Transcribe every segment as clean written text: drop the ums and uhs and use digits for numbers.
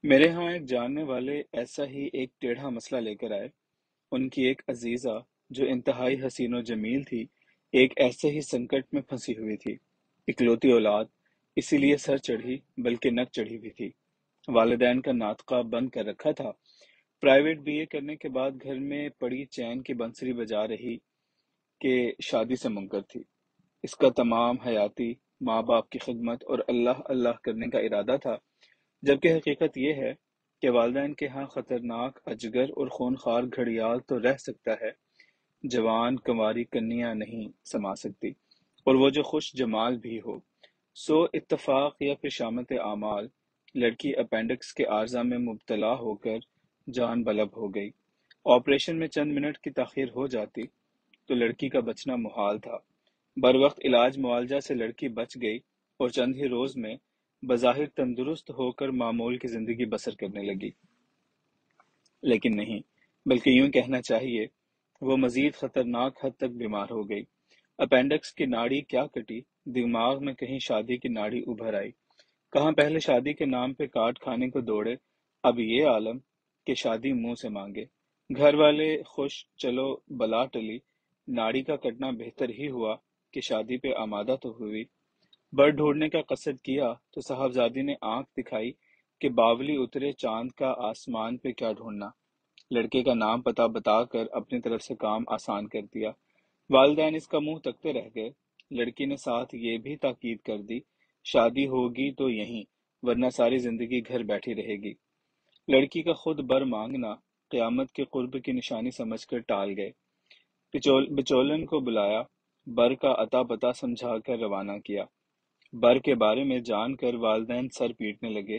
میرے ہاں ایک جاننے والے ایسا ہی ایک ٹیڑھا مسئلہ لے کر آئے۔ ان کی ایک عزیزہ جو انتہائی حسین و جمیل تھی، ایک ایسے ہی سنکٹ میں پھنسی ہوئی تھی۔ اکلوتی اولاد، اسی لیے سر چڑھی بلکہ نک چڑھی بھی تھی۔ والدین کا ناطقہ بند کر رکھا تھا۔ پرائیویٹ بی اے کرنے کے بعد گھر میں پڑی چین کی بنسری بجا رہی کہ شادی سے منکر تھی۔ اس کا تمام حیاتی ماں باپ کی خدمت اور اللہ اللہ کرنے کا ارادہ تھا، جبکہ حقیقت یہ ہے کہ والدین کے ہاں خطرناک اجگر اور خونخوار گھڑیال تو رہ سکتا ہے، جوان کنواری کنیاں نہیں سما سکتی، اور وہ جو خوش جمال بھی ہو۔ سو اتفاق یا پشامت اعمال، لڑکی اپینڈکس کے عارضہ میں مبتلا ہو کر جان بلب ہو گئی۔ آپریشن میں چند منٹ کی تاخیر ہو جاتی تو لڑکی کا بچنا محال تھا۔ بروقت علاج معالجہ سے لڑکی بچ گئی اور چند ہی روز میں بظاہر تندرست ہو کر معمول کی زندگی بسر کرنے لگی۔ لیکن نہیں، بلکہ یوں کہنا چاہیے وہ مزید خطرناک حد تک بیمار ہو گئی۔ اپینڈکس کی ناڑی کیا کٹی، دماغ میں کہیں شادی کی ناڑی ابھر آئی۔ کہاں پہلے شادی کے نام پہ کاٹ کھانے کو دوڑے، اب یہ عالم کہ شادی منہ سے مانگے۔ گھر والے خوش، چلو بلا ٹلی، ناڑی کا کٹنا بہتر ہی ہوا کہ شادی پہ آمادہ تو ہوئی۔ بر ڈھونڈنے کا قصد کیا تو صاحبزادی نے آنکھ دکھائی کہ باولی اترے چاند کا آسمان پہ کیا ڈھونڈنا۔ لڑکے کا نام پتہ بتا کر اپنی طرف سے کام آسان کر دیا۔ والدین اس کا منہ تکتے رہ گئے۔ لڑکی نے ساتھ یہ بھی تاکید کر دی، شادی ہوگی تو یہیں، ورنہ ساری زندگی گھر بیٹھی رہے گی۔ لڑکی کا خود بر مانگنا قیامت کے قرب کی نشانی سمجھ کر ٹال گئے۔ بچولن کو بلایا، بر کا عطا پتہ سمجھا کر روانہ کیا۔ بر کے بارے میں جان کر والدین سر پیٹنے لگے۔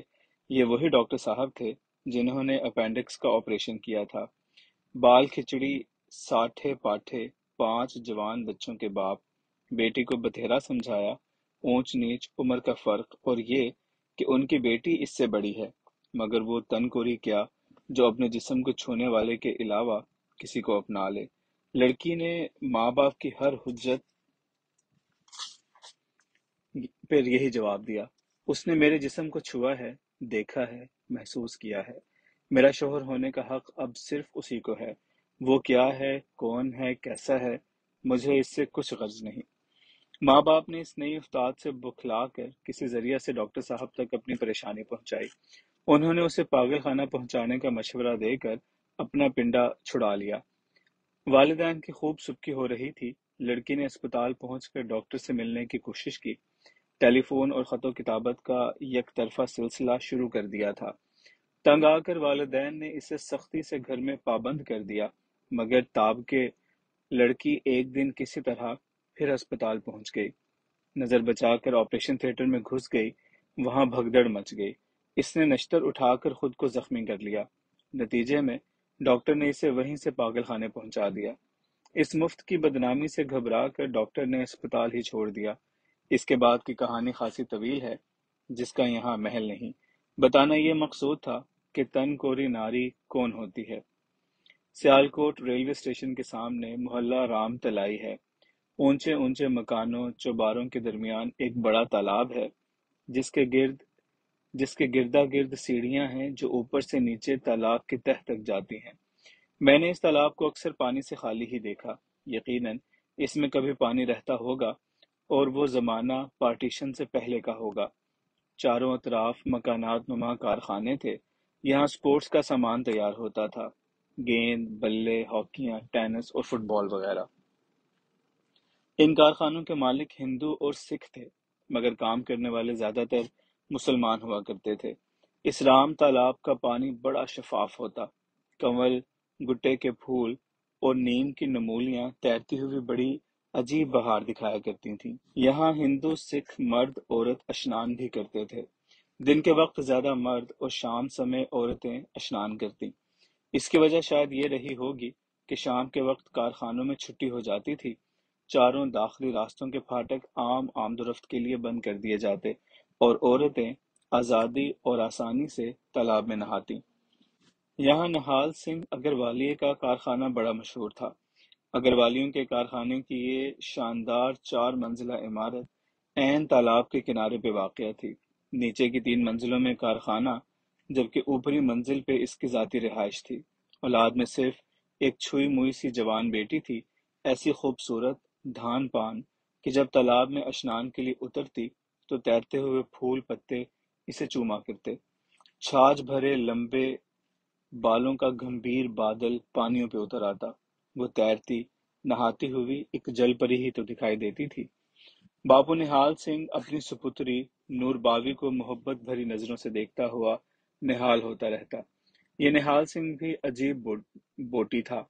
یہ وہی ڈاکٹر صاحب تھے جنہوں نے اپینڈکس کا آپریشن کیا تھا۔ بال کھچڑی، ساٹھے پاٹھے، 5 جوان بچوں کے باپ۔ بیٹی کو بتھیرا سمجھایا، اونچ نیچ، عمر کا فرق، اور یہ کہ ان کی بیٹی اس سے بڑی ہے، مگر وہ تن کوری کیا جو اپنے جسم کو چھونے والے کے علاوہ کسی کو اپنا لے۔ لڑکی نے ماں باپ کی ہر حجت پھر یہی جواب دیا، اس نے میرے جسم کو چھوا ہے، دیکھا ہے، محسوس کیا ہے۔ میرا شوہر ہونے کا حق اب صرف اسی کو ہے۔ وہ کیا ہے، کون ہے، کیسا ہے، مجھے اس سے کچھ غرض نہیں۔ ماں باپ نے اس نئی افتاد سے بخلا کر کسی ذریعہ سے ڈاکٹر صاحب تک اپنی پریشانی پہنچائی۔ انہوں نے اسے پاگل خانہ پہنچانے کا مشورہ دے کر اپنا پنڈا چھڑا لیا۔ والدین کی خوب سبکی ہو رہی تھی۔ لڑکی نے اسپتال پہنچ کر ڈاکٹر سے ملنے کی کوشش کی۔ ٹیلی فون اور خط و کتابت کا یک طرفہ سلسلہ شروع کر دیا تھا۔ تنگ آ کر والدین نے اسے سختی سے گھر میں پابند کر دیا، مگر تاب کے لڑکی ایک دن کسی طرح پھر اسپتال پہنچ گئی۔ نظر بچا کر آپریشن تھیٹر میں گھس گئی۔ وہاں بھگدڑ مچ گئی۔ اس نے نشتر اٹھا کر خود کو زخمی کر لیا۔ نتیجے میں ڈاکٹر نے اسے وہیں سے پاگل خانے پہنچا دیا۔ اس مفت کی بدنامی سے گھبرا کر ڈاکٹر نے اسپتال ہی چھوڑ دیا۔ اس کے بعد کی کہانی خاصی طویل ہے، جس کا یہاں محل نہیں۔ بتانا یہ مقصود تھا کہ تن کوری ناری کون ہوتی ہے۔ سیالکوٹ ریلوے اسٹیشن کے سامنے محلہ رام تلائی ہے۔ اونچے اونچے مکانوں چوباروں کے درمیان ایک بڑا تالاب ہے، جس کے گردا گرد سیڑھیاں ہیں جو اوپر سے نیچے تالاب کی تہہ تک جاتی ہیں۔ میں نے اس تالاب کو اکثر پانی سے خالی ہی دیکھا۔ یقیناً اس میں کبھی پانی رہتا ہوگا، اور وہ زمانہ پارٹیشن سے پہلے کا ہوگا۔ چاروں اطراف مکانات نما کارخانے تھے۔ یہاں سپورٹس کا سامان تیار ہوتا تھا، گیند، بلے، ہاکیاں، ٹینس اور فٹ بال وغیرہ۔ ان کارخانوں کے مالک ہندو اور سکھ تھے، مگر کام کرنے والے زیادہ تر مسلمان ہوا کرتے تھے۔ اس رام تالاب کا پانی بڑا شفاف ہوتا۔ کنول، گٹے کے پھول اور نیم کی نمولیاں تیرتی ہوئی بڑی عجیب بہار دکھایا کرتی تھیں۔ یہاں ہندو، سکھ، مرد، عورت اشنان بھی کرتے تھے۔ دن کے وقت زیادہ مرد اور شام سمے عورتیں اشنان کرتی۔ اس کی وجہ شاید یہ رہی ہوگی کہ شام کے وقت کارخانوں میں چھٹی ہو جاتی تھی۔ چاروں داخلی راستوں کے پھاٹک عام آمد و رفت کے لیے بند کر دیے جاتے اور عورتیں آزادی اور آسانی سے تالاب میں نہاتی۔ یہاں نہال سنگھ اگروالیے کا کارخانہ بڑا مشہور تھا۔ اگروالیوں کے کارخانے کی یہ شاندار 4 منزلہ عمارت عین تالاب کے کنارے پہ واقع تھی۔ نیچے کی 3 منزلوں میں کارخانہ، جبکہ اوپری منزل پہ اس کی ذاتی رہائش تھی۔ اولاد میں صرف ایک چھوئی موئی سی جوان بیٹی تھی، ایسی خوبصورت دھان پان کہ جب تالاب میں اشنان کے لیے اترتی تو تیرتے ہوئے پھول پتے اسے چوما کرتے۔ چھاج بھرے لمبے بالوں کا گمبھیر بادل پانیوں پہ اتر آتا۔ وہ تیرتی، نہاتی ہوئی ایک جل پری ہی تو دکھائی دیتی تھی۔ باپو نہال سنگھ اپنی سپتری نور باوی کو محبت بھری نظروں سے دیکھتا ہوا نہال ہوتا رہتا۔ یہ نہال سنگھ بھی عجیب بوٹی تھا۔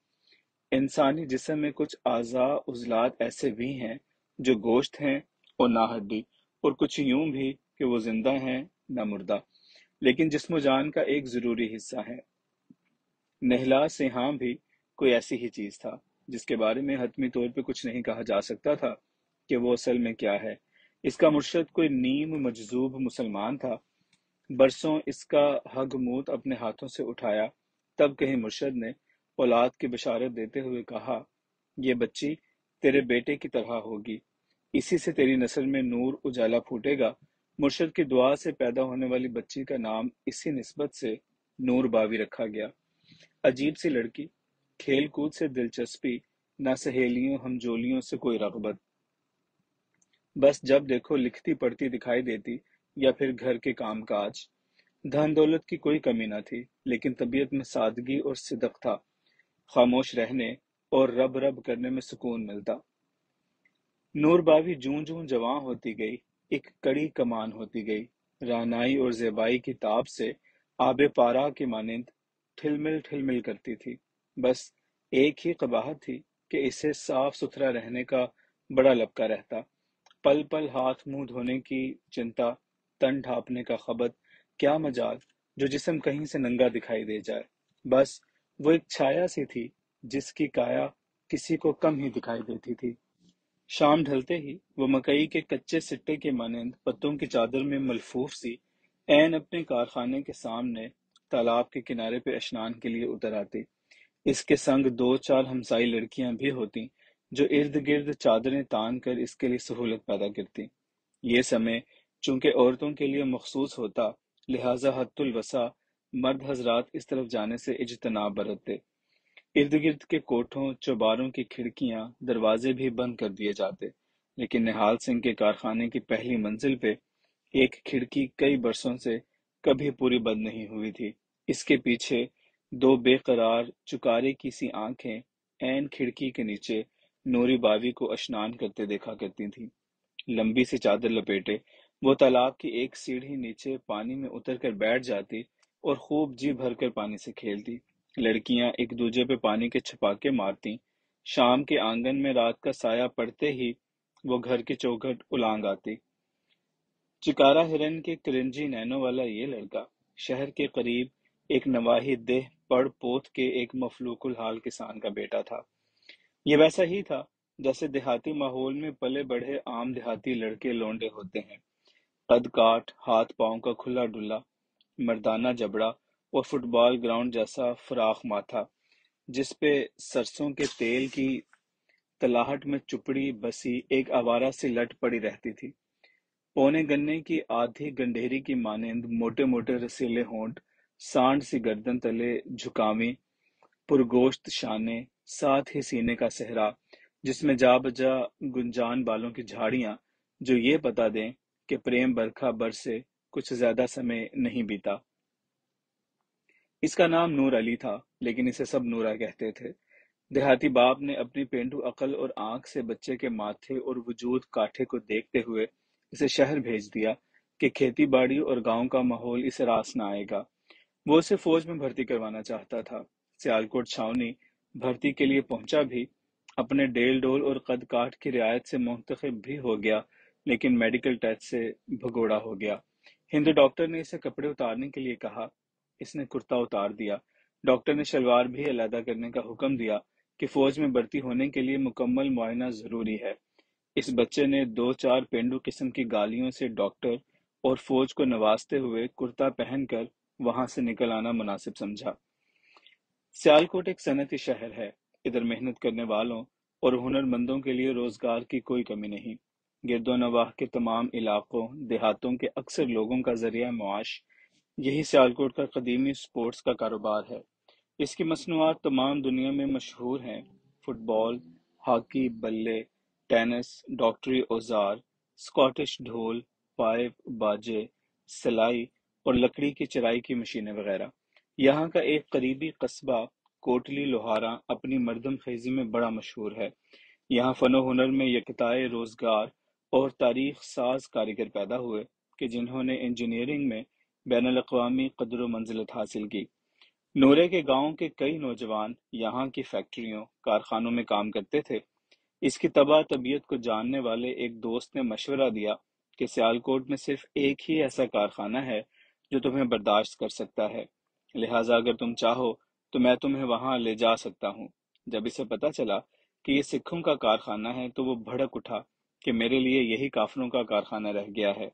انسانی جسم میں کچھ اعضاء عضلات ایسے بھی ہیں جو گوشت ہیں اور نہ ہڈی، اور کچھ یوں بھی کہ وہ زندہ ہیں نہ مردہ، لیکن جسم و جان کا ایک ضروری حصہ ہے۔ نہلا سیںہاں بھی کوئی ایسی ہی چیز تھا جس کے بارے میں حتمی طور پہ کچھ نہیں کہا جا سکتا تھا کہ وہ اصل میں کیا ہے۔ اس کا مرشد کوئی نیم مجذوب مسلمان تھا۔ برسوں اس کا ہگ موت اپنے ہاتھوں سے اٹھایا، تب کہیں مرشد نے اولاد کی بشارت دیتے ہوئے کہا، یہ بچی تیرے بیٹے کی طرح ہوگی، اسی سے تیری نسل میں نور اجالا پھوٹے گا۔ مرشد کی دعا سے پیدا ہونے والی بچی کا نام اسی نسبت سے نور باوی رکھا گیا۔ عجیب سی لڑکی، کھیل کود سے دلچسپی، نہ سہیلیوں ہم جولیوں سے کوئی رغبت، بس جب دیکھو لکھتی پڑھتی دکھائی دیتی یا پھر گھر کے کام کاج۔ دھن دولت کی کوئی کمی نہ تھی، لیکن طبیعت میں سادگی اور صدق تھا۔ خاموش رہنے اور رب رب کرنے میں سکون ملتا۔ نور باوی جوں جوں جواں ہوتی گئی، ایک کڑی کمان ہوتی گئی، رعنائی اور زیبائی کی تاب سے آب پارا کے مانند ٹھل مل کرتی تھی۔ بس ایک ہی قباحت تھی کہ اسے صاف ستھرا رہنے کا بڑا لپکا رہتا۔ پل پل ہاتھ منہ دھونے کی چنتا، تن ڈھانپنے کا خبت، کیا مجال جو جسم کہیں سے ننگا دکھائی دے جائے۔ بس وہ ایک چھایا سی تھی جس کی کایا کسی کو کم ہی دکھائی دیتی تھی۔ شام ڈھلتے ہی وہ مکئی کے کچے سٹے کے مانند پتوں کی چادر میں ملفوف سی عین اپنے کارخانے کے سامنے تالاب کے کنارے پہ اشنان کے لیے اتر آتی۔ اس کے سنگ دو چار ہمسائی لڑکیاں بھی ہوتیں جو ارد گرد چادریں تان کر اس کے لیے سہولت پیدا کرتی۔ یہ سمے چونکہ عورتوں کے لیے مخصوص ہوتا، لہذا حت الوسع مرد حضرات اس طرف جانے سے اجتناب برتتے۔ ارد گرد کے کوٹھوں چوباروں کی کھڑکیاں دروازے بھی بند کر دیے جاتے، لیکن نہال سنگھ کے کارخانے کی پہلی منزل پہ ایک کھڑکی کئی برسوں سے کبھی پوری بند نہیں ہوئی تھی۔ اس کے پیچھے دو بے قرار چکارے کی سی آنکھیں عین کھڑکی کے نیچے نوری باوی کو اشنان کرتے دیکھا کرتی تھیں۔ لمبی سی چادر لپیٹے وہ تالاب کی ایک سیڑھی نیچے پانی میں اتر کر بیٹھ جاتی اور خوب جی بھر کر پانی سے کھیلتی۔ لڑکیاں ایک دوجے پہ پانی کے چھپاکے مارتیں۔ شام کے آنگن میں رات کا سایہ پڑتے ہی وہ گھر کی چوکھٹ الانگ آتی۔ چکارا ہرن کے کرنجی نینوں والا یہ لڑکا شہر کے قریب ایک نواحی دہ پڑ پوت کے ایک مفلوک الحال کسان کا بیٹا تھا۔ یہ ویسا ہی تھا جیسے دیہاتی ماحول میں پلے بڑھے عام دیہاتی لڑکے لونڈے ہوتے ہیں، قد کاٹ، ہاتھ پاؤں کا کھلا ڈلا، مردانہ جبڑا اور فٹ بال گراؤنڈ جیسا فراخ ماتھا جس پہ سرسوں کے تیل کی تلاہٹ میں چپڑی بسی ایک آوارہ سی لٹ پڑی رہتی تھی۔ پونے گنے کی آدھی گنڈھیری کی مانند موٹے موٹے رسیلے ہونٹ، سانڈ سی گردن تلے جھکاویں پرگوشت شانے، ساتھ ہی سینے کا صحرا جس میں جا بجا گنجان بالوں کی جھاڑیاں جو یہ بتا دیں کہ پریم برکھا برسے کچھ زیادہ سمے نہیں بیتا۔ اس کا نام نور علی تھا، لیکن اسے سب نورا کہتے تھے۔ دیہاتی باپ نے اپنی پینڈو عقل اور آنکھ سے بچے کے ماتھے اور وجود کاٹھے کو دیکھتے ہوئے اسے شہر بھیج دیا کہ کھیتی باڑی اور گاؤں کا ماحول اسے راس نہ آئے گا۔ وہ اسے فوج میں بھرتی کروانا چاہتا تھا۔ سیالکوٹ چھاؤنی بھرتی کے لیے پہنچا بھی، اپنے ڈیل ڈول اور قد کاٹ کی رعایت سے منتخب بھی ہو گیا، لیکن میڈیکل ٹیسٹ سے بھگوڑا ہو گیا۔ ہندو ڈاکٹر نے اسے کپڑے اتارنے کے لیے کہا، اس نے کرتا اتار دیا۔ ڈاکٹر نے شلوار بھی علیحدہ کرنے کا حکم دیا کہ فوج میں بھرتی ہونے کے لیے مکمل معائنہ ضروری ہے۔ اس بچے نے دو چار پینڈو قسم کی گالیوں سے ڈاکٹر اور فوج کو نوازتے ہوئے کرتا پہن کر وہاں سے نکل آنا مناسب سمجھا۔ سیالکوٹ ایک صنعتی شہر ہے، ادھر محنت کرنے والوں اور ہنر مندوں کے لیے روزگار کی کوئی کمی نہیں۔ گرد و نواح کے تمام علاقوں دیہاتوں کے اکثر لوگوں کا ذریعہ معاش یہی سیالکوٹ کا قدیمی سپورٹس کا کاروبار ہے۔ اس کی مصنوعات تمام دنیا میں مشہور ہیں۔ فٹ بال، ہاکی بلے، ٹینس، ڈاکٹری اوزار، اسکاٹش ڈھول، پائپ، باجے، سلائی اور لکڑی کی چرائی کی مشینیں وغیرہ۔ یہاں کا ایک قریبی قصبہ کوٹلی لوہارا اپنی مردم خیزی میں بڑا مشہور ہے۔ یہاں فن و ہنر میں یکتائے روزگار اور تاریخ ساز کاریگر پیدا ہوئے کہ جنہوں نے انجینئرنگ میں بین الاقوامی قدر و منزلت حاصل کی۔ نورے کے گاؤں کے کئی نوجوان یہاں کی فیکٹریوں، کارخانوں میں کام کرتے تھے۔ اس کی طبع طبیعت کو جاننے والے ایک دوست نے مشورہ دیا کہ سیالکوٹ میں صرف ایک ہی ایسا کارخانہ ہے جو تمہیں برداشت کر سکتا ہے، لہٰذا اگر تم چاہو تو میں تمہیں وہاں لے جا سکتا ہوں۔ جب اسے پتہ چلا کہ یہ سکھوں کا کارخانہ ہے تو وہ بھڑک اٹھا کہ میرے لیے یہی کافروں کا کارخانہ رہ گیا ہے۔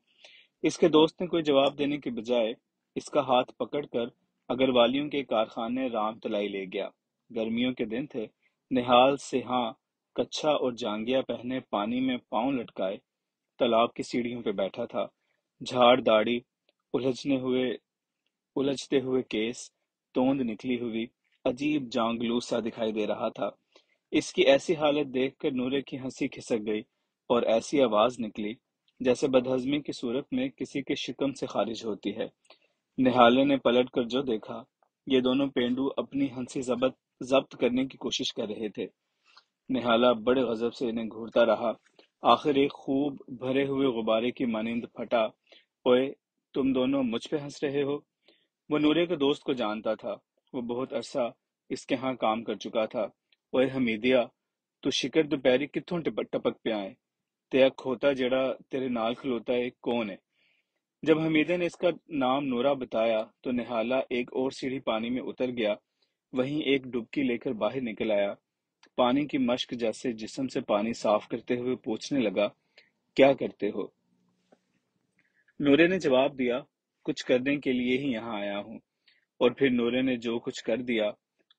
اس کے دوست نے کوئی جواب دینے کے بجائے اس کا ہاتھ پکڑ کر اگروالیوں کے کارخانے رام تلائی لے گیا۔ گرمیوں کے دن تھے۔ نہال سیاہ کچھا اور جانگیا پہنے پانی میں پاؤں لٹکائے تالاب کی سیڑھیوں پہ بیٹھا تھا۔ جھاڑ داڑھی، الجھتے ہوئے کیس، توند نکلی ہوئی، عجیب جانگلو سا دکھائی دے رہا تھا۔ اس کی ایسی حالت دیکھ کر نورے کی ہنسی کھسک گئی اور ایسی آواز نکلی جیسے بدہضمی کی صورت میں کسی کے شکم سے خارج ہوتی ہے۔ نہالے نے پلٹ کر جو دیکھا، یہ دونوں پینڈو اپنی ہنسی ضبط کرنے کی کوشش کر رہے تھے۔ نہالا بڑے غضب سے انہیں گھورتا رہا، آخر ایک خوب بھرے ہوئے غبارے کی مانند پھٹا، اوئے تم دونوں مجھ پہ ہنس رہے ہو؟ وہ نورے کے دوست کو جانتا تھا، وہ بہت عرصہ اس کے ہاں کام کر چکا تھا۔ اوئے حمیدیہ، تو شکر دوپہری کتھوں ٹپک پہ آئے، تیا کھوتا جڑا تیرے نال کھلوتا ہے کون ہے؟ جب حمیدے نے اس کا نام نورا بتایا تو نہالا ایک اور سیڑھی پانی میں اتر گیا، وہیں ایک ڈبکی لے کر باہر نکل آیا، پانی کی مشق جیسے جسم سے پانی صاف کرتے ہوئے پوچھنے لگا، کیا کرتے ہو؟ نورے نے جواب دیا، کچھ کرنے کے لیے ہی یہاں آیا ہوں۔ اور پھر نورے نے جو کچھ کر دیا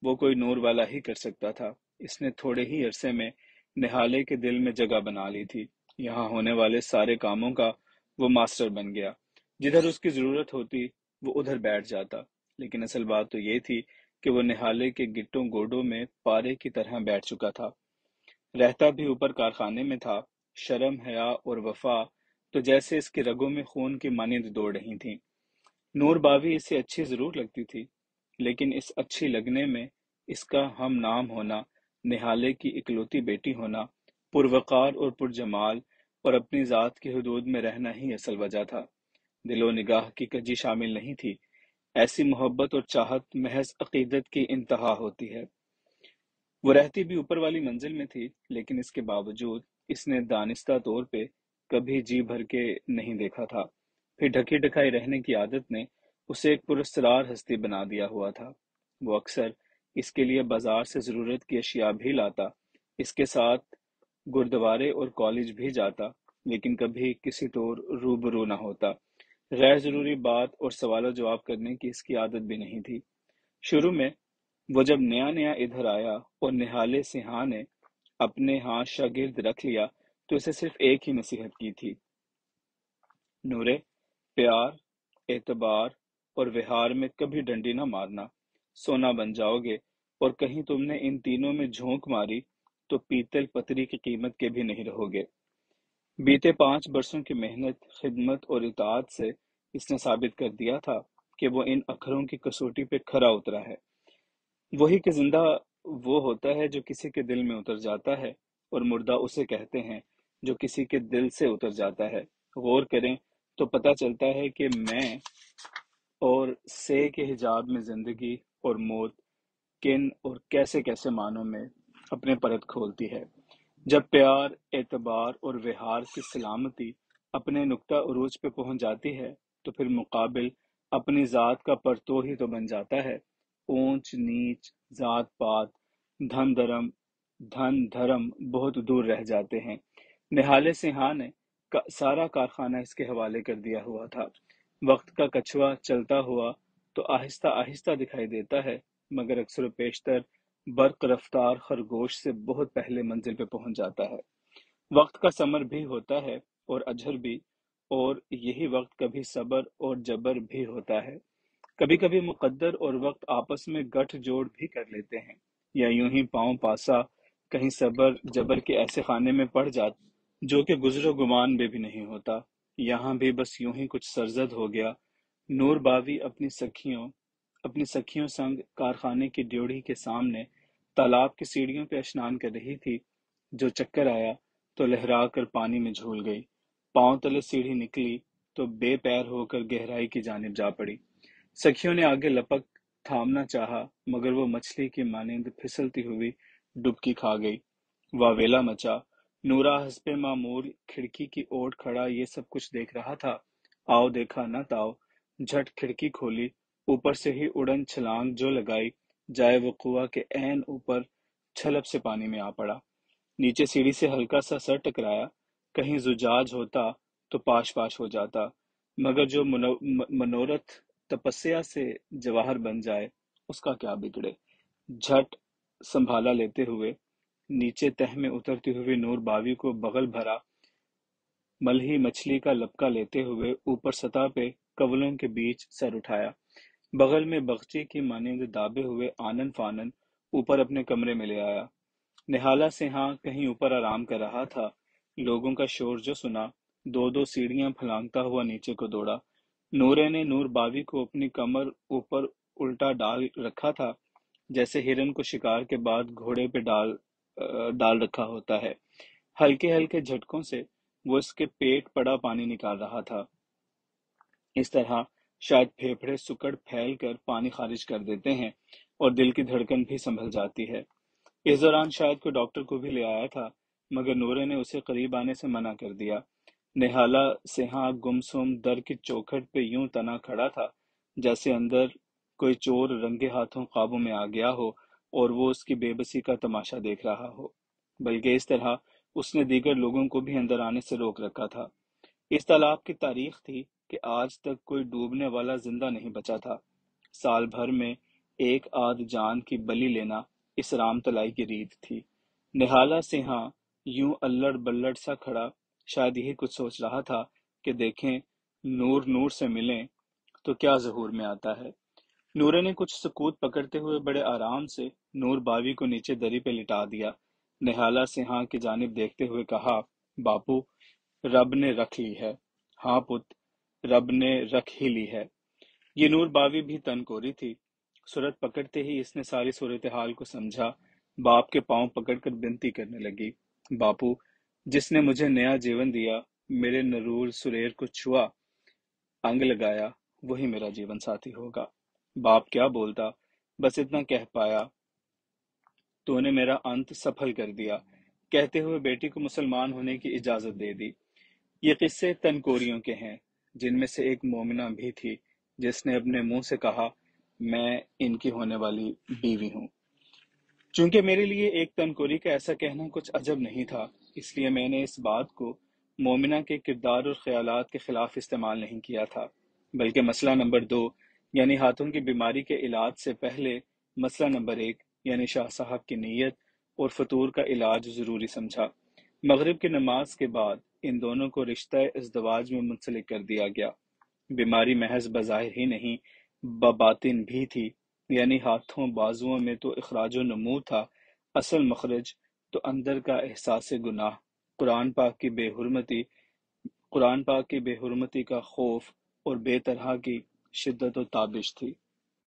وہ کوئی نور والا ہی کر سکتا تھا۔ اس نے تھوڑے ہی عرصے میں نہالے کے دل میں جگہ بنا لی تھی۔ یہاں ہونے والے سارے کاموں کا وہ ماسٹر بن گیا۔ جدھر اس کی ضرورت ہوتی وہ ادھر بیٹھ جاتا۔ لیکن اصل بات تو یہ تھی کہ وہ نہالے کے گٹوں گوڈوں میں پارے کی طرح بیٹھ چکا تھا۔ رہتا بھی اوپر کارخانے میں تھا۔ شرم، حیا اور وفا تو جیسے اس کے رگوں میں خون کی مانند دوڑ رہی تھیں۔ نور باوی اسے اچھی ضرور لگتی تھی، لیکن اس اچھی لگنے میں اس کا ہم نام ہونا، نہالے کی اکلوتی بیٹی ہونا، پروقار اور پرجمال اور اپنی ذات کی حدود میں رہنا ہی اصل وجہ تھا۔ دل و نگاہ کی کجی شامل نہیں تھی۔ ایسی محبت اور چاہت محض عقیدت کی انتہا ہوتی ہے۔ وہ رہتی بھی اوپر والی منزل میں تھی، لیکن اس کے باوجود اس نے دانستہ طور پہ کبھی جی بھر کے نہیں دیکھا تھا۔ پھر ڈھکی ڈھکائی رہنے کی عادت نے اسے ایک پراسرار ہستی بنا دیا ہوا تھا۔ وہ اکثر اس کے لیے بازار سے ضرورت کی اشیاء بھی لاتا، اس کے ساتھ گردوارے اور کالج بھی جاتا، لیکن کبھی کسی طور روبرو نہ ہوتا۔ غیر ضروری بات اور سوال و جواب کرنے کی اس کی عادت بھی نہیں تھی۔ شروع میں وہ جب نیا نیا ادھر آیا اور نہالے سیاہ نے اپنے ہاں شاگرد رکھ لیا تو اسے صرف ایک ہی نصیحت کی تھی، نورے، پیار، اعتبار اور وہار میں کبھی ڈنڈی نہ مارنا، سونا بن جاؤ گے، اور کہیں تم نے ان تینوں میں جھونک ماری تو پیتل پتری کی قیمت کے بھی نہیں رہو گے۔ بیتے 5 برسوں کی محنت، خدمت اور اطاعت سے اس نے ثابت کر دیا تھا کہ وہ ان اکھروں کی کسوٹی پہ کھرا اترا ہے۔ وہی کہ زندہ وہ ہوتا ہے جو کسی کے دل میں اتر جاتا ہے، اور مردہ اسے کہتے ہیں جو کسی کے دل سے اتر جاتا ہے۔ غور کریں تو پتہ چلتا ہے کہ میں اور سے کے حجاب میں زندگی اور موت کن اور کیسے کیسے معنوں میں اپنے پرت کھولتی ہے۔ جب پیار، اعتبار اور وہار کی سلامتی اپنے نقطہ عروج پہ پہنچ جاتی ہے تو پھر مقابل اپنی ذات کا پرتو ہی تو بن جاتا ہے۔ اونچ نیچ، ذات پات، دھن دھرم بہت دور رہ جاتے ہیں۔ نہالے سیاہ نے سارا کارخانہ اس کے حوالے کر دیا ہوا تھا۔ وقت کا کچھوا چلتا ہوا تو آہستہ آہستہ دکھائی دیتا ہے، مگر اکثر و بیشتر برق رفتار خرگوش سے بہت پہلے منزل پہ پہنچ جاتا ہے۔ وقت کا ثمر بھی ہوتا ہے اور اجر بھی، اور یہی وقت کبھی صبر اور جبر بھی ہوتا ہے۔ کبھی کبھی مقدر اور وقت آپس میں گٹھ جوڑ بھی کر لیتے ہیں، یا یوں ہی پاؤں پاسا کہیں صبر جبر کے ایسے خانے میں پڑ جاتا جو کہ گزر و گمان میں بھی نہیں ہوتا۔ یہاں بھی بس یوں ہی کچھ سرزد ہو گیا۔ نور باوی اپنی سکھیوں سنگ کارخانے کی ڈیوڑی کے سامنے تالاب کی سیڑھیوں پہ اشنان کر رہی تھی، جو چکر آیا تو لہرا کر پانی میں جھول گئی، پاؤں تلے سیڑھی نکلی تو بے پیر ہو کر گہرائی کی جانب جا پڑی۔ سکھیوں نے آگے لپک تھامنا چاہا، مگر وہ مچھلی کی مانند پھسلتی ہوئی ڈبکی کھا گئی۔ واویلا مچا۔ نورا حسب معمول کھڑکی کی اوٹ کھڑا یہ سب کچھ دیکھ رہا تھا۔ آؤ دیکھا نہ تاؤ، جھٹ کھڑکی کھولی، اوپر سے ہی اڑن چھلانگ جو لگائی، جائے وقوع کے عین اوپر چھلپ سے پانی میں آ پڑا۔ نیچے سیڑھی سے ہلکا سا سر ٹکرایا، کہیں زجاج ہوتا تو پاش پاش ہو جاتا، مگر جو منورتھ تپسیا سے جواہر بن جائے اس کا کیا بگڑے۔ جھٹ سنبھالا لیتے ہوئے نیچے تہہ میں اترتی ہوئی نور باوی کو بغل بھرا ملہی مچھلی کا لپکا لیتے ہوئے اوپر سطح پہ کنولوں کے بیچ سر اٹھایا، بغل میں بغچی کی مانند دابے ہوئے آنن فانن اوپر اپنے کمرے میں لے آیا۔ نہالا سیںہاں کہیں اوپر آرام کر رہا تھا، لوگوں کا شور جو سنا، دو دو سیڑھیاں پھلانگتا ہوا نیچے کو دوڑا۔ نورے نے نور باوی کو اپنی کمر اوپر الٹا ڈال رکھا تھا، جیسے ہرن کو شکار کے بعد گھوڑے پہ ڈال رکھا ہوتا ہے۔ ہلکے ہلکے جھٹکوں سے وہ اس کے پیٹ پڑا پانی نکال رہا تھا۔ اس طرح شاید پھیپھڑے سکڑ پھیل کر پانی خارج کر دیتے ہیں اور دل کی دھڑکن بھی سنبھل جاتی ہے۔ اس دوران شاید کوئی ڈاکٹر کو بھی لے آیا تھا، مگر نورے نے اسے قریب آنے سے منع کر دیا۔ نہالا سیںہاں گمسم در کی چوکھٹ پہ یوں تنا کھڑا تھا جیسے اندر کوئی چور رنگے ہاتھوں قابو میں آ گیا ہو اور وہ اس کی بے بسی کا تماشا دیکھ رہا ہو، بلکہ اس طرح اس نے دیگر لوگوں کو بھی اندر آنے سے روک رکھا تھا۔ اس تالاب کی تاریخ تھی کہ آج تک کوئی ڈوبنے والا زندہ نہیں بچا تھا۔ سال بھر میں ایک آدھ جان کی بلی لینا اس رام تلائی کی ریت تھی۔ نہالا سیںہاں یوں الڑ بلڑ سا کھڑا شاید یہی کچھ سوچ رہا تھا کہ دیکھیں نور نور سے ملیں تو کیا ظہور میں آتا ہے۔ نورے نے کچھ سکوت پکڑتے ہوئے بڑے آرام سے نور باوی کو نیچے دری پہ لٹا دیا۔ نہالا سیںہاں کی جانب دیکھتے ہوئے کہا، باپو، رب نے رکھ لی ہے۔ ہاں پت، رب نے رکھ ہی لی ہے۔ یہ نور باوی بھی تن کوری تھی۔ صورت پکڑتے ہی اس نے ساری صورتحال کو سمجھا، باپ کے پاؤں پکڑ کر بنتی کرنے لگی، باپو، جس نے مجھے نیا جیون دیا، میرے نرور سریر کو چھوا، انگ لگایا، وہی میرا جیون ساتھی ہوگا۔ باپ کیا بولتا، بس اتنا کہہ پایا، تو نے میرا انت سفل کر دیا، کہتے ہوئے بیٹی کو مسلمان ہونے کی اجازت دے دی۔ یہ قصے تنکوریوں کے ہیں، جن میں سے ایک مومنہ بھی تھی جس نے اپنے منہ سے کہا، میں ان کی ہونے والی بیوی ہوں۔ چونکہ میرے لیے ایک تنکوری کا ایسا کہنا کچھ عجب نہیں تھا، اس لیے میں نے اس بات کو مومنہ کے کردار اور خیالات کے خلاف استعمال نہیں کیا تھا، بلکہ مسئلہ نمبر 2 یعنی ہاتھوں کی بیماری کے علاج سے پہلے مسئلہ نمبر 1 یعنی شاہ صاحب کی نیت اور فطور کا علاج ضروری سمجھا۔ مغرب کی نماز کے بعد ان دونوں کو رشتہ ازدواج میں منسلک کر دیا گیا۔ بیماری محض بظاہر ہی نہیں بباطن بھی تھی، یعنی ہاتھوں بازوؤں میں تو اخراج و نمو تھا، اصل مخرج تو اندر کا احساس گناہ، قرآن پاک کی بے حرمتی کا خوف اور بے طرح کی شدت و تابش تھی۔